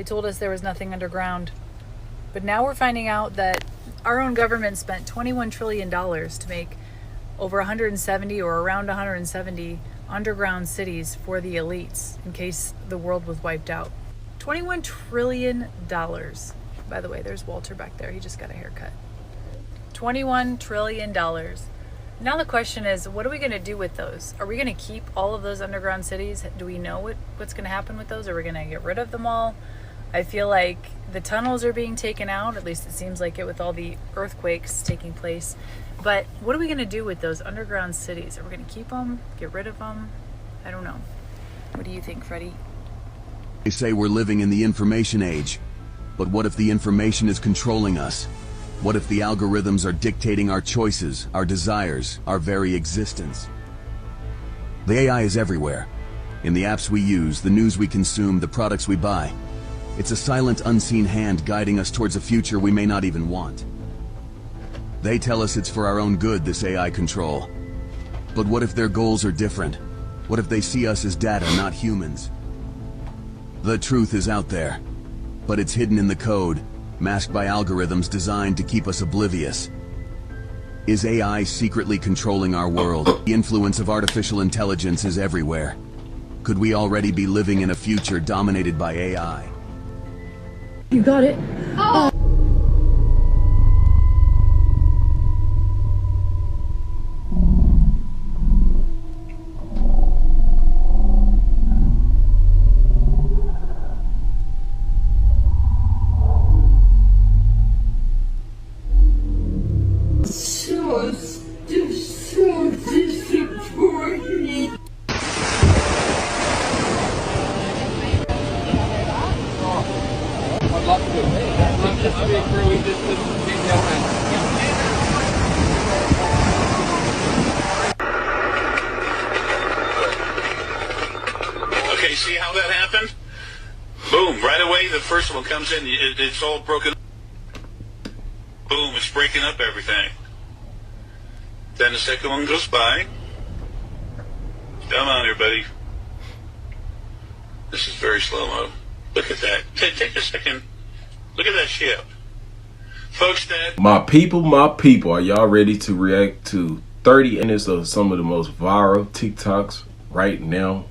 They told us there was nothing underground. But now we're finding out that our own government spent $21 trillion to make over 170 or around 170 underground cities for the elites in case the world was wiped out. $21 trillion. By the way, there's Walter back there. He just got a haircut. $21 trillion. Now the question is, what are we going to do with those? Are we going to keep all of those underground cities? Do we know what's going to happen with those? Are we going to get rid of them all? I feel like the tunnels are being taken out. At least it seems like it with all the earthquakes taking place. But what are we going to do with those underground cities? Are we going to keep them? Get rid of them? I don't know. What do you think, Freddie? They say we're living in the information age. But what if the information is controlling us? What if the algorithms are dictating our choices, our desires, our very existence? The AI is everywhere. In the apps we use, the news we consume, the products we buy. It's a silent, unseen hand guiding us towards a future we may not even want. They tell us it's for our own good, this AI control. But what if their goals are different? What if they see us as data, not humans? The truth is out there, but it's hidden in the code, masked by algorithms designed to keep us oblivious. Is AI secretly controlling our world? The influence of artificial intelligence is everywhere. Could we already be living in a future dominated by AI? You got it. Oh. Okay, see how that happened? Boom, right away the first one comes in, it's all broken. Boom, it's breaking up everything. Then the second one goes by. Come on, everybody. This is very slow-mo. Look at that. Take a second. Look at that ship. Folks, that... My people, are y'all ready to react to 30 minutes of some of the most viral TikToks right now?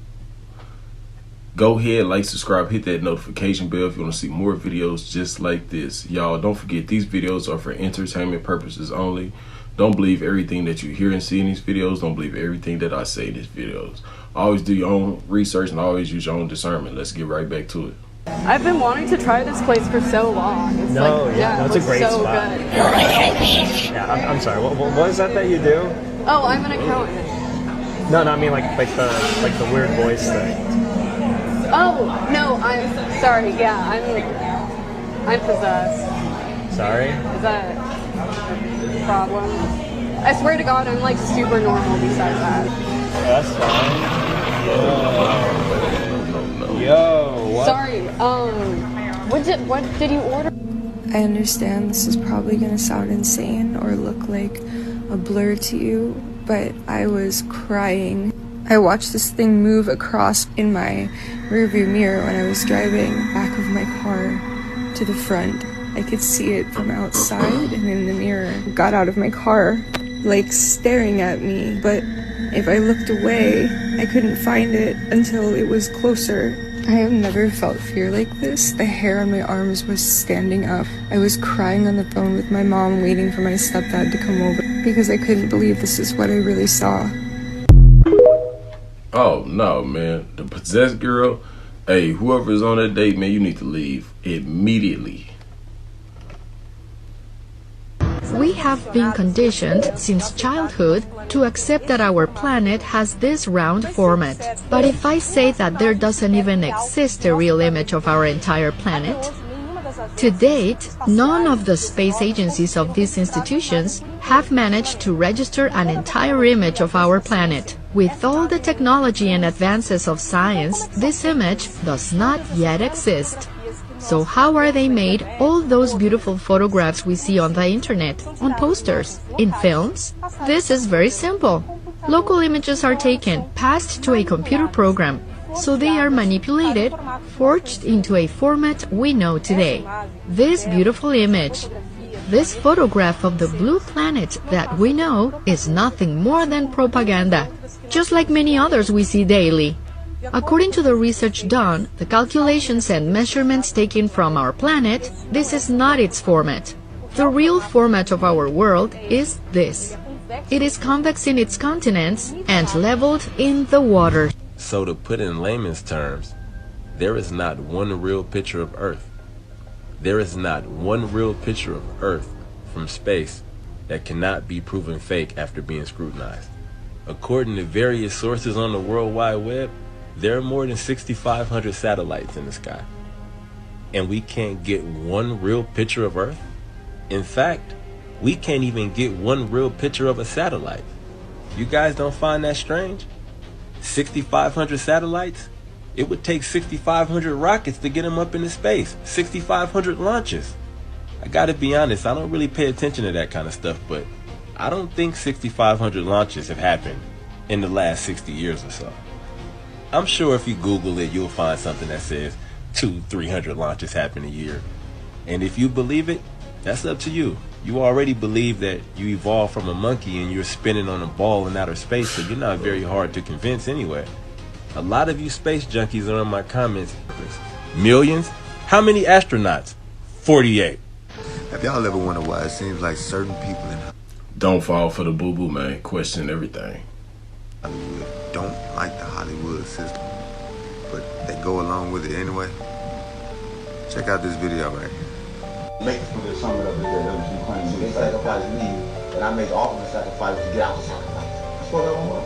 Go ahead, like, subscribe, hit that notification bell if you want to see more videos just like this. Y'all, don't forget, these videos are for entertainment purposes only. Don't believe everything that you hear and see in these videos. Don't believe everything that I say in these videos. Always do your own research and always use your own discernment. Let's get right back to it. I've been wanting to try this place for so long. It's it's a great so spot. Good. Yeah, I'm sorry. What is that you do? Oh, I'm an accountant. No, I mean like the weird voice thing. Oh no, I'm sorry. Yeah, I'm possessed. Sorry. Is that a problem? I swear to God, I'm like super normal besides that. That's fine. Yo, what? Sorry. What did you order? I understand this is probably gonna sound insane or look like a blur to you, but I was crying. I watched this thing move across in my rearview mirror when I was driving back of my car to the front. I could see it from outside and in the mirror. It got out of my car, like staring at me, but if I looked away, I couldn't find it until it was closer. I have never felt fear like this. The hair on my arms was standing up. I was crying on the phone with my mom, waiting for my stepdad to come over because I couldn't believe this is what I really saw. Oh no, man, the possessed girl. Hey, whoever's on that date, man, you need to leave immediately. We have been conditioned since childhood to accept that our planet has this round format. But if I say that there doesn't even exist a real image of our entire planet, to date, none of the space agencies of these institutions have managed to register an entire image of our planet. With all the technology and advances of science, this image does not yet exist. So how are they made, all those beautiful photographs we see on the internet, on posters, in films? This is very simple. Local images are taken, passed to a computer program, so they are manipulated, forged into a format we know today. This beautiful image, this photograph of the blue planet that we know, is nothing more than propaganda, just like many others we see daily. According to the research done, the calculations and measurements taken from our planet, this is not its format. The real format of our world is this. It is convex in its continents and leveled in the water. So to put in layman's terms, there is not one real picture of Earth. There is not one real picture of Earth from space that cannot be proven fake after being scrutinized. According to various sources on the World Wide Web, there are more than 6,500 satellites in the sky. And we can't get one real picture of Earth? In fact, we can't even get one real picture of a satellite. You guys don't find that strange? 6,500 satellites? It would take 6,500 rockets to get them up into space. 6,500 launches. I gotta be honest, I don't really pay attention to that kind of stuff, but I don't think 6,500 launches have happened in the last 60 years or so. I'm sure if you Google it, you'll find something that says 200-300 launches happen a year. And if you believe it, that's up to you. You already believe that you evolved from a monkey and you're spinning on a ball in outer space, so you're not very hard to convince anyway. A lot of you space junkies are in my comments. Millions? How many astronauts? 48. Have y'all ever wondered why it seems like certain people in Don't fall for the boo-boo, man. Question everything. Hollywood don't like the Hollywood system, but they go along with it anyway? Check out this video right here. Make the summit of the dead. They sacrifice me, and I make all of the sacrifice to get out the sacrifice. That's what I want.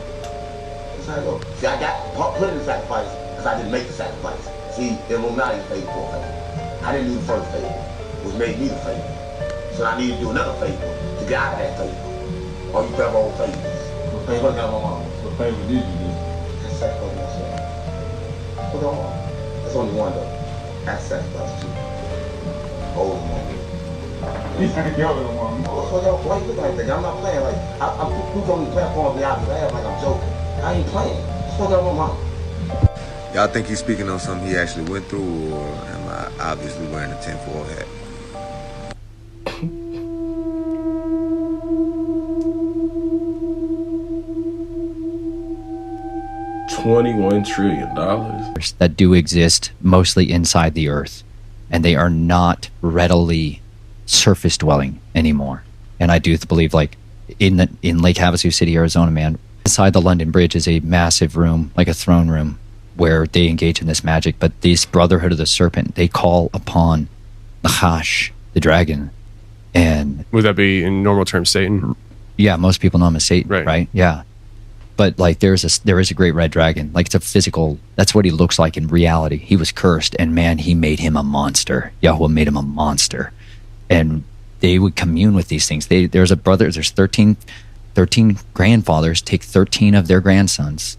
That's how it goes. See, I got put in the sacrifice because I didn't make the sacrifice. See, Illuminati paid for a favor. I didn't do the first favor. It was made me the favor. So I need to do another favor to get out of that favor. Or you grab old favors. What favor got my mama? What favor did you do? That's sacrifice myself. What do I want? There's only one though. That's sacrifice too. Old woman. You think you're the one? Why you look like that? I'm not playing like I'm who's on the platform behind the laugh like I'm joking. I ain't playing. What's going on, mama? Y'all think he's speaking on something he actually went through, or am I obviously wearing a tinfoil hat? $21 trillion that do exist mostly inside the earth, and they are not readily surface dwelling anymore. And I do believe, like in Lake Havasu City, Arizona, man, inside the London Bridge is a massive room, like a throne room, where they engage in this magic. But this Brotherhood of the Serpent, they call upon Nahash, the dragon. And would that be in normal terms Satan? Yeah, most people know him as Satan, right? Yeah. But like there is a great red dragon. Like it's a physical, that's what he looks like in reality. He was cursed, and man, he made him a monster. Yahweh made him a monster. And they would commune with these things. There's 13 grandfathers take 13 of their grandsons,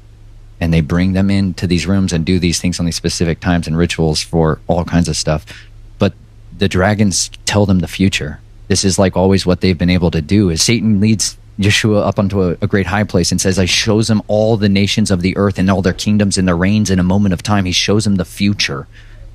and they bring them into these rooms and do these things on these specific times and rituals for all kinds of stuff. But the dragons tell them the future. This is like always what they've been able to do. Is Satan leads Yeshua up onto a great high place and says, I shows him all the nations of the earth and all their kingdoms and their reigns in a moment of time. He shows him the future.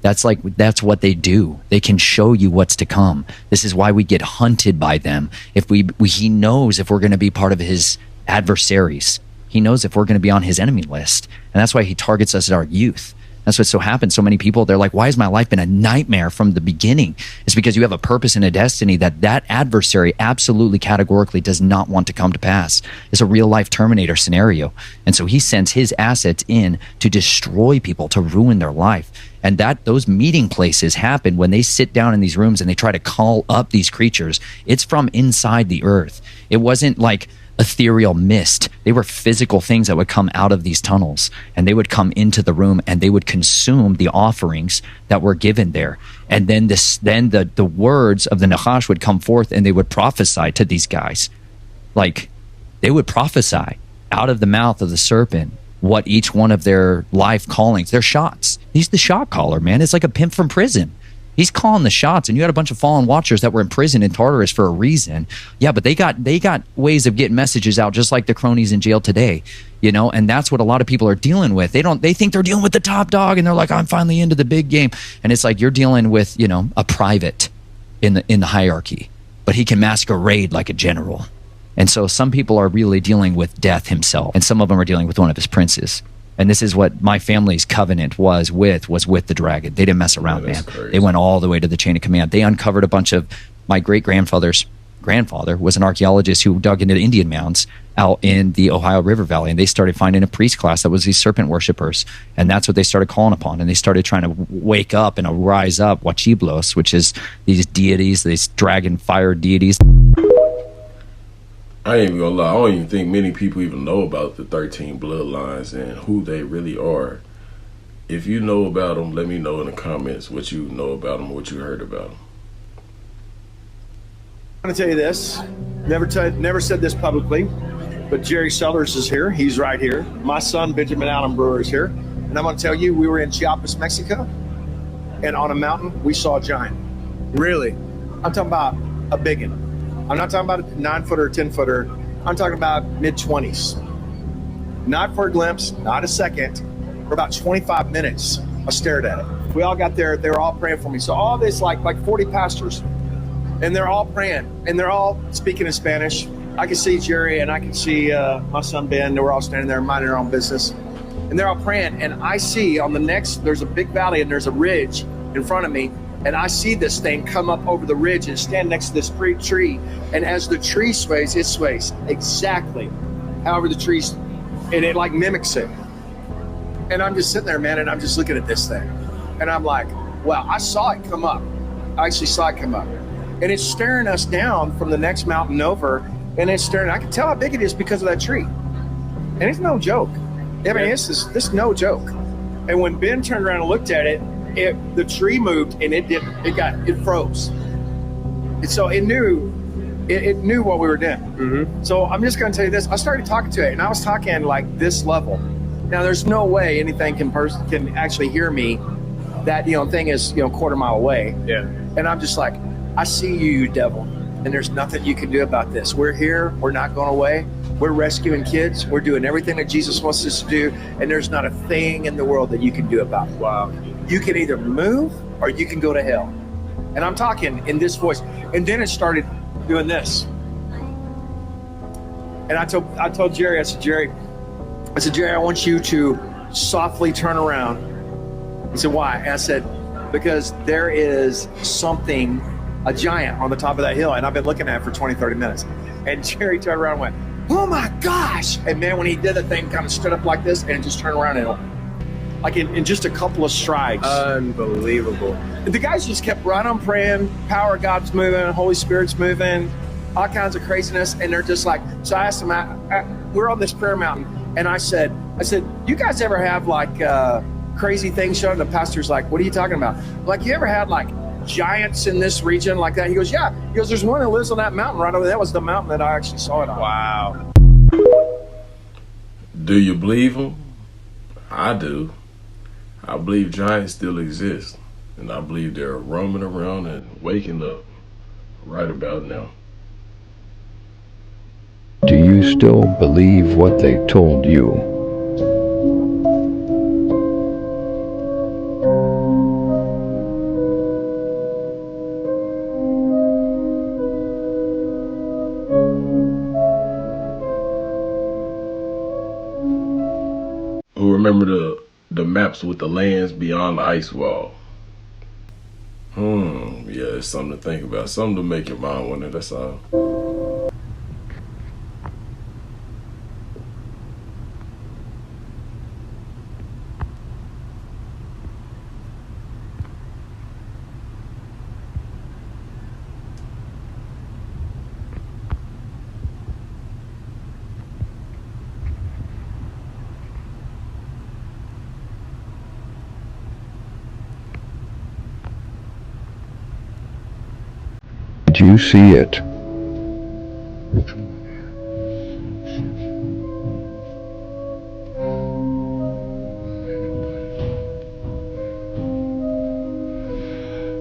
That's what they do. They can show you what's to come. This is why we get hunted by them. If he knows if we're going to be part of his adversaries. He knows if we're going to be on his enemy list. And that's why he targets us at our youth. That's what so happens. So many people, they're like, why has my life been a nightmare from the beginning? It's because you have a purpose and a destiny that adversary absolutely categorically does not want to come to pass. It's a real life Terminator scenario. And so he sends his assets in to destroy people, to ruin their life. And those meeting places happen when they sit down in these rooms and they try to call up these creatures. It's from inside the earth. It wasn't like ethereal mist. They were physical things that would come out of these tunnels, and they would come into the room and they would consume the offerings that were given there. And then the words of the Nahash would come forth, and they would prophesy to these guys. Like they would prophesy out of the mouth of the serpent what each one of their life callings, their shots. He's the shot caller, man. It's like a pimp from prison. He's calling the shots, and you had a bunch of fallen watchers that were in prison in Tartarus for a reason. Yeah, but they got ways of getting messages out, just like the cronies in jail today, you know. And that's what a lot of people are dealing with. They think they're dealing with the top dog, and they're like, I'm finally into the big game. And it's like you're dealing with, you know, a private in the hierarchy, but he can masquerade like a general. And so some people are really dealing with death himself, and some of them are dealing with one of his princes. And this is what my family's covenant was with the dragon. They didn't mess around, man. Crazy. They went all the way to the chain of command. They uncovered a bunch of my great-grandfather's grandfather was an archaeologist who dug into the Indian mounds out in the Ohio River Valley, and they started finding a priest class that was these serpent worshipers, and that's what they started calling upon. And they started trying to wake up and rise up Huachiblos, which is these deities, these dragon fire deities. I ain't even gonna lie, I don't even think many people even know about the 13 bloodlines and who they really are. If you know about them, let me know in the comments what you know about them, what you heard about them. I'm going to tell you this, never said this publicly, but Jerry Sellers is here. He's right here. My son, Benjamin Allen Brewer, is here. And I'm going to tell you, we were in Chiapas, Mexico, and on a mountain, we saw a giant. Really? I'm talking about a big one. I'm not talking about a 9-footer or 10-footer. I'm talking about mid-20s. Not for a glimpse, not a second. For about 25 minutes, I stared at it. We all got there. They were all praying for me. So all this, like 40 pastors, and they're all praying, and they're all speaking in Spanish. I can see Jerry, and I can see my son Ben. They were all standing there minding their own business. And they're all praying, and I see on the next, there's a big valley, and there's a ridge in front of me. And I see this thing come up over the ridge and stand next to this tree. And as the tree sways, it sways exactly however the tree's, and it like mimics it. And I'm just sitting there, man, and I'm just looking at this thing. And I'm like, wow, I saw it come up. I actually saw it come up. And it's staring us down from the next mountain over. And it's staring, I can tell how big it is because of that tree. And it's no joke. I mean, this no joke. And when Ben turned around and looked at it, the tree moved and it froze. And so it knew what we were doing. Mm-hmm. So I'm just going to tell you this. I started talking to it, and I was talking like this level. Now there's no way anything can actually hear me. That thing is a quarter mile away. Yeah. And I'm just like, I see you devil, and there's nothing you can do about this. We're here. We're not going away. We're rescuing kids. We're doing everything that Jesus wants us to do, and there's not a thing in the world that you can do about it. Wow. You can either move or you can go to hell. And I'm talking in this voice. And then it started doing this. And I told Jerry, I said, Jerry, I want you to softly turn around. He said, why? And I said, because there is something, a giant on the top of that hill, and I've been looking at it for 20, 30 minutes. And Jerry turned around and went, oh my gosh. And man, when he did the thing, kind of stood up like this and just turned around and like in just a couple of strides. Unbelievable. The guys just kept right on praying. Power of God's moving. Holy Spirit's moving. All kinds of craziness. And they're just like, so I asked them, we're on this prayer mountain. And I said, you guys ever have like crazy things shown? The pastor's like, what are you talking about? Like, you ever had like giants in this region like that? He goes, yeah. He goes, there's one that lives on that mountain right over there. That was the mountain that I actually saw it on. Wow. Do you believe him? I do. I believe giants still exist, and I believe they're roaming around and waking up right about now. Do you still believe what they told you? Who remember the maps with the lands beyond the ice wall? Yeah, it's something to think about. Something to make your mind wonder, that's all. Do you see it?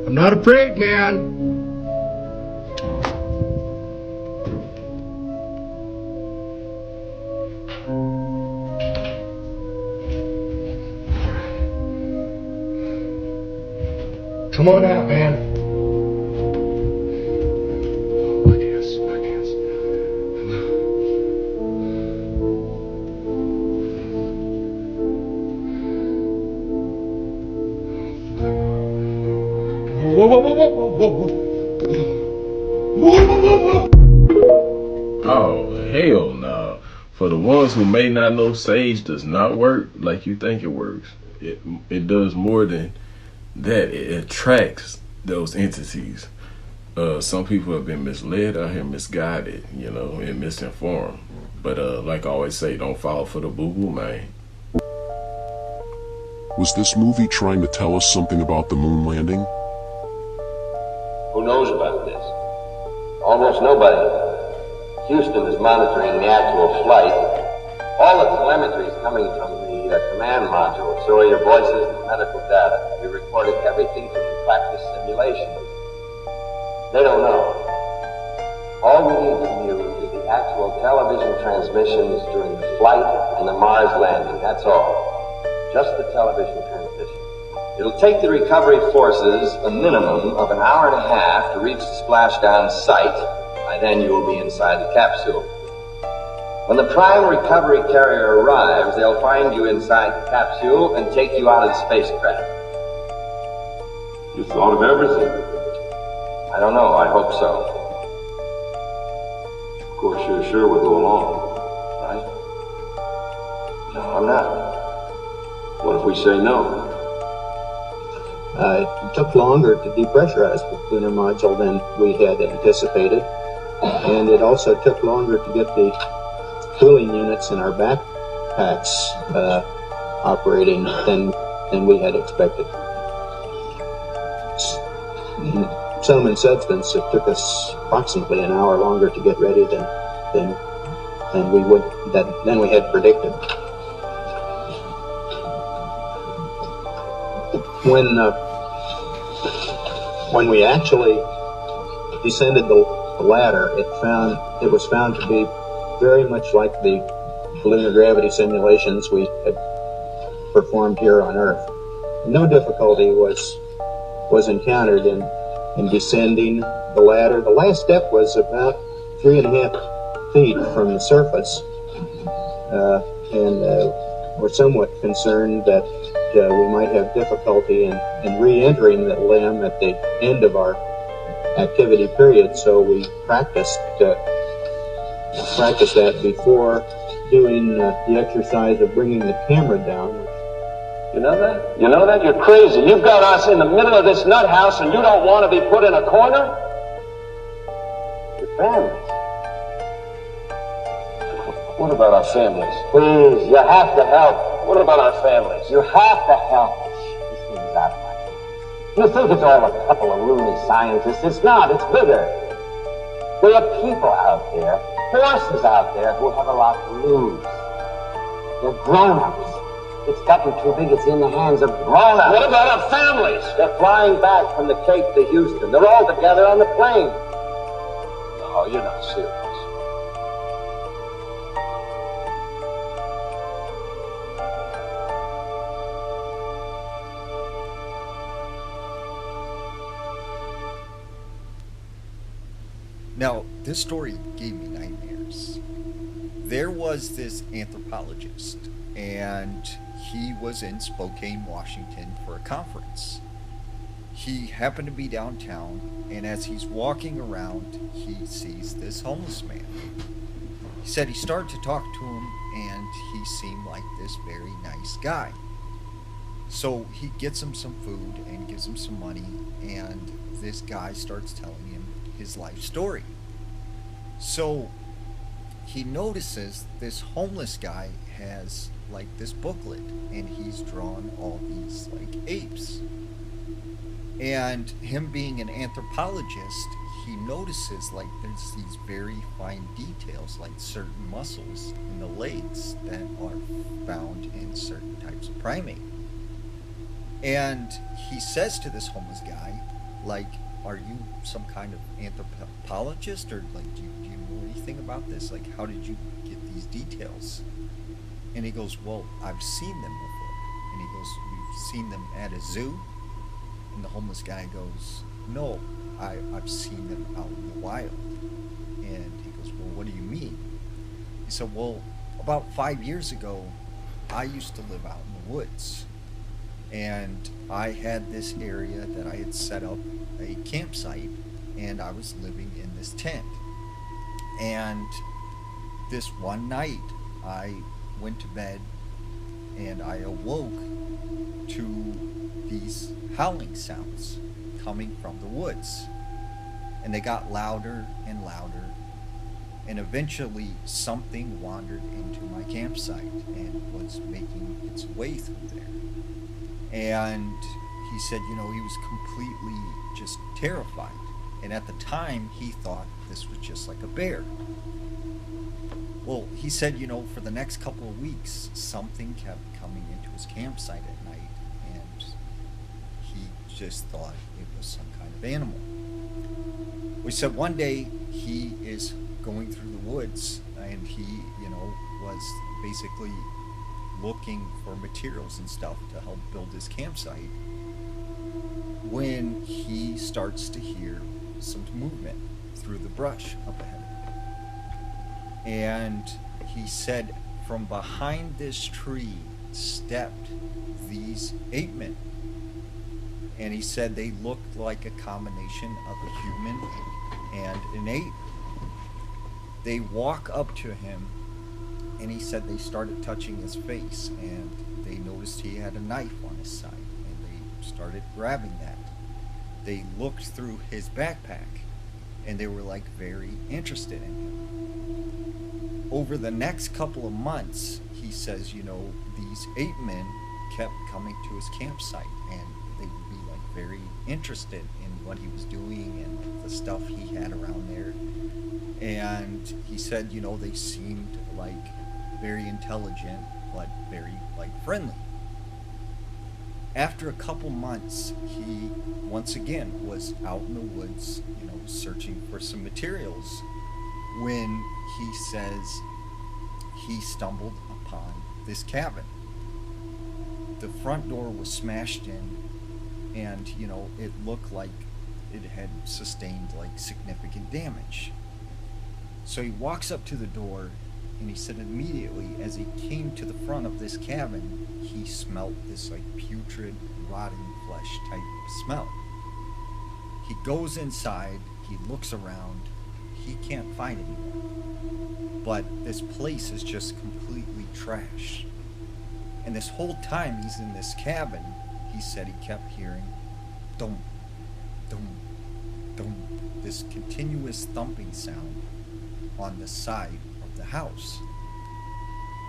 I'm not afraid, man. Come on out, man. Whoa, whoa, whoa, whoa, whoa, whoa, whoa, whoa. Oh, hell no. For the ones who may not know, sage does not work like you think it works. It does more than that. It attracts those entities. Some people have been misled out here, misguided, you know, and misinformed. But like I always say, don't fall for the boo-boo, man. Was this movie trying to tell us something about the moon landing? Who knows about this? Almost nobody. Houston is monitoring the actual flight. All the telemetry is coming from the command module, so are your voices and medical data. We recorded everything from the practice simulation. They don't know. All we need from you is the actual television transmissions during the flight and the Mars landing. That's all. Just the television transmission. It'll take the recovery forces a minimum of an hour and a half to reach the splashdown site. By then you will be inside the capsule. When the prime recovery carrier arrives, they'll find you inside the capsule and take you out of the spacecraft. You thought of everything. I don't know, I hope so. Of course, you're sure we'll go along, right? No, I'm not. What if we say no? It took longer to depressurize the lunar module than we had anticipated, and it also took longer to get the cooling units in our backpacks operating than we had expected. In sum and substance, it took us approximately an hour longer to get ready than we had predicted. When we actually descended the ladder, it was found to be very much like the lunar gravity simulations we had performed here on Earth. No difficulty was encountered in descending the ladder. The last step was about 3.5 feet from the surface, and we're somewhat concerned that we might have difficulty in re-entering the limb at the end of our activity period, so we practiced that before doing the exercise of bringing the camera down. You know that? You know that? You're crazy. You've got us in the middle of this nut house and you don't want to be put in a corner? Your families. What about our families? Please, you have to help. What about our families? You have to help. This thing's out of my hands. You think it's all a couple of loony scientists. It's not. It's bigger. There are people out there, forces out there who have a lot to lose. They're grown-ups. It's gotten too big. It's in the hands of grown-ups. What about our families? They're flying back from the Cape to Houston. They're all together on the plane. No, you're not serious. Now, this story gave me nightmares. There was this anthropologist, and he was in Spokane, Washington for a conference. He happened to be downtown, and as he's walking around, he sees this homeless man. He said he started to talk to him, and he seemed like this very nice guy. So he gets him some food and gives him some money, and this guy starts telling him his life story. So he notices this homeless guy has like this booklet, and he's drawn all these like apes. And him being an anthropologist, he notices like there's these very fine details, like certain muscles in the legs that are found in certain types of primate. And he says to this homeless guy, like, are you some kind of anthropologist, or like, do you know anything about this? Like, how did you get these details? And he goes, well, I've seen them before. And he goes, you've seen them at a zoo? And the homeless guy goes, no, I've seen them out in the wild. And he goes, well, what do you mean? He said, well, about 5 years ago, I used to live out in the woods. And I had this area that I had set up a campsite, and I was living in this tent. And this one night, I went to bed, and I awoke to these howling sounds coming from the woods. And they got louder and louder, and eventually something wandered into my campsite and was making its way through there. And he said, you know, he was completely just terrified. And at the time, he thought this was just like a bear. Well, he said, you know, for the next couple of weeks, something kept coming into his campsite at night, and he just thought it was some kind of animal. We said one day he is going through the woods, and he, you know, was basically looking for materials and stuff to help build his campsite, when he starts to hear some movement through the brush up ahead. And he said from behind this tree stepped these ape men. And he said they looked like a combination of a human and an ape. They walk up to him, and he said they started touching his face, and they noticed he had a knife on his side, and they started grabbing that. They looked through his backpack, and they were like very interested in him. Over the next couple of months, he says, you know, these ape men kept coming to his campsite, and they would be like very interested in what he was doing and the stuff he had around there. And he said, you know, they seemed like very intelligent, but very like friendly. After a couple months, he once again was out in the woods, you know, searching for some materials, when he says he stumbled upon this cabin. The front door was smashed in, and, you know, it looked like it had sustained like significant damage. So he walks up to the door, and he said immediately as he came to the front of this cabin, he smelt this like putrid, rotting flesh type smell. He goes inside, he looks around, he can't find anyone. But this place is just completely trashed. And this whole time he's in this cabin, he said he kept hearing dum, dum, dum, this continuous thumping sound on the side of the house.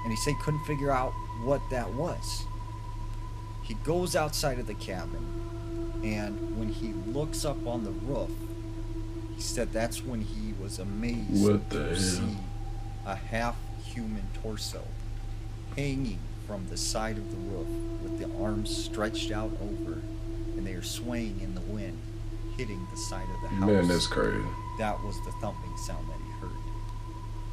And he said he couldn't figure out what that was. He goes outside of the cabin, and when he looks up on the roof, he said that's when he was amazed to see a half-human torso hanging from the side of the roof with the arms stretched out over, and they are swaying in the wind, hitting the side of the house. Man, that's crazy. That was the thumping sound that he heard.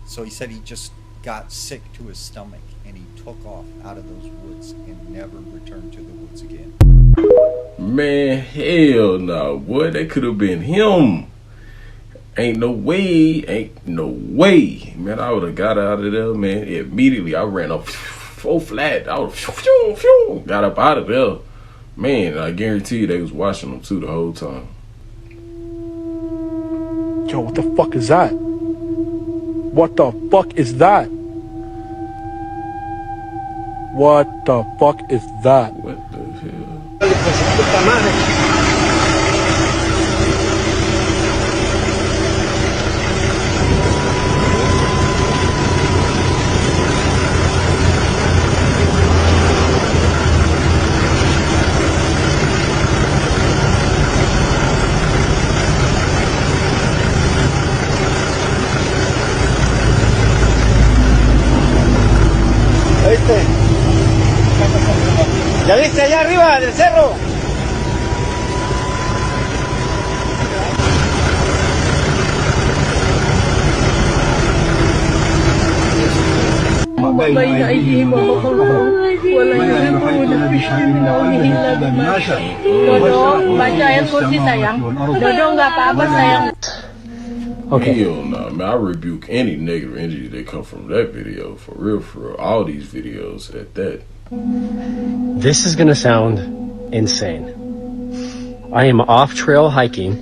So he said he just got sick to his stomach, and he took off out of those woods and never returned to the woods again. Man, hell no, boy, that could have been him. Ain't no way, man. I would have got out of there, man. Immediately, I ran up full flat. I was got up out of there, man. I guarantee you they was watching them too the whole time. Yo, what the fuck is that? What the fuck is that? What the fuck is that? What the hell? ¿Ya viste allá arriba del cerro? Okay. Hell nah, man. I rebuke any negative energy that come from that video. For real, all these videos at that. This is gonna sound insane. I am off trail hiking,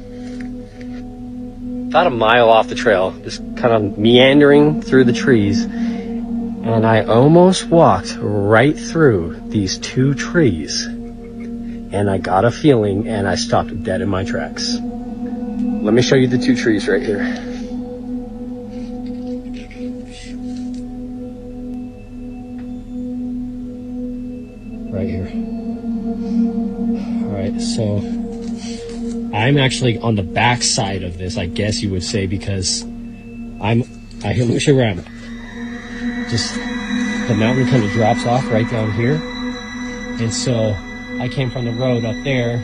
about a mile off the trail, just kind of meandering through the trees, and I almost walked right through these 2 trees, and I got a feeling and I stopped dead in my tracks. Let me show you the 2 trees right here. Right here. All right, so I'm actually on the back side of this, I guess you would say, because let me show you where I'm at. Just the mountain kind of drops off right down here, and so I came from the road up there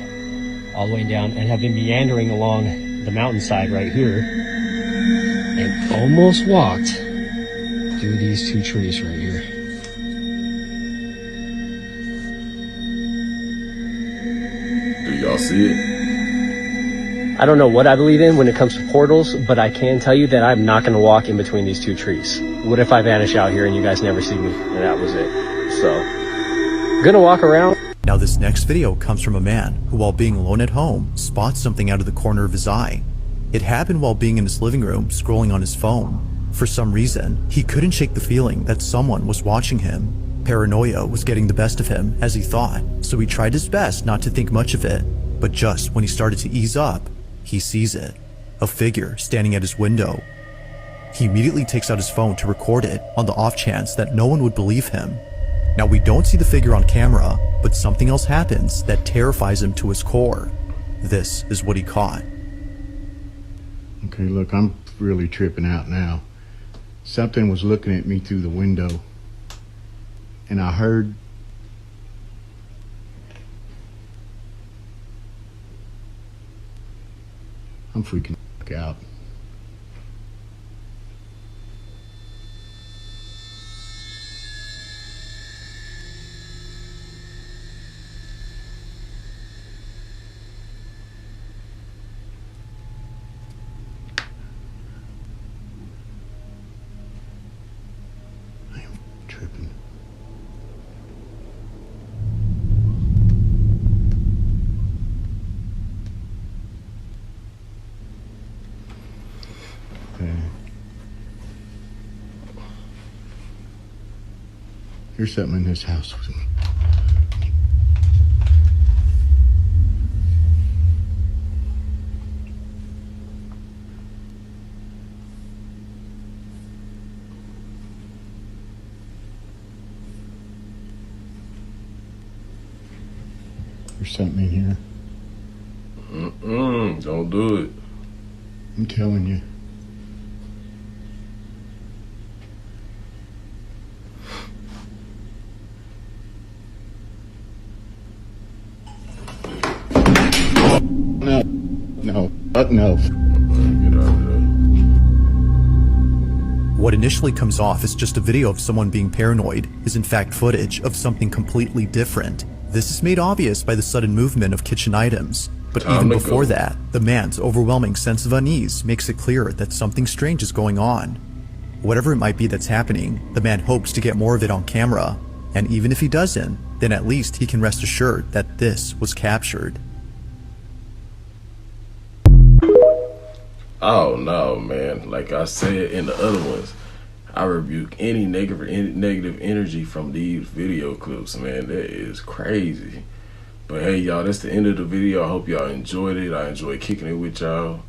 all the way down and have been meandering along the mountainside right here and almost walked through these 2 trees right here. Do y'all see it? I don't know what I believe in when it comes to portals, but I can tell you that I'm not going to walk in between these 2 trees. What if I vanish out here and you guys never see me? And that was it. So, I'm going to walk around. Now this next video comes from a man who, while being alone at home, spots something out of the corner of his eye. It happened while being in his living room scrolling on his phone. For some reason, he couldn't shake the feeling that someone was watching him. Paranoia was getting the best of him, as he thought, so he tried his best not to think much of it. But just when he started to ease up, he sees it. A figure standing at his window. He immediately takes out his phone to record it on the off chance that no one would believe him. Now we don't see the figure on camera, but something else happens that terrifies him to his core. This is what he caught. Okay, look, I'm really tripping out now. Something was looking at me through the window, and I heard I'm freaking out. There's something in this house with me. There's something in here. Don't do it. I'm telling you. No. What initially comes off as just a video of someone being paranoid is in fact footage of something completely different. This is made obvious by the sudden movement of kitchen items. But even before that, the man's overwhelming sense of unease makes it clear that something strange is going on. Whatever it might be that's happening, the man hopes to get more of it on camera. And even if he doesn't, then at least he can rest assured that this was captured. Oh no, man. Like I said in the other ones, I rebuke any negative energy from these video clips, man. That is crazy. But hey, y'all, that's the end of the video. I hope y'all enjoyed it. I enjoyed kicking it with y'all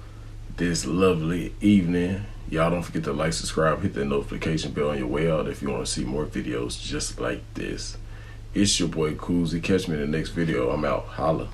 this lovely evening. Y'all don't forget to like, subscribe, hit that notification bell on your way out if you want to see more videos just like this. It's your boy Koozie. Catch me in the next video. I'm out. Holla.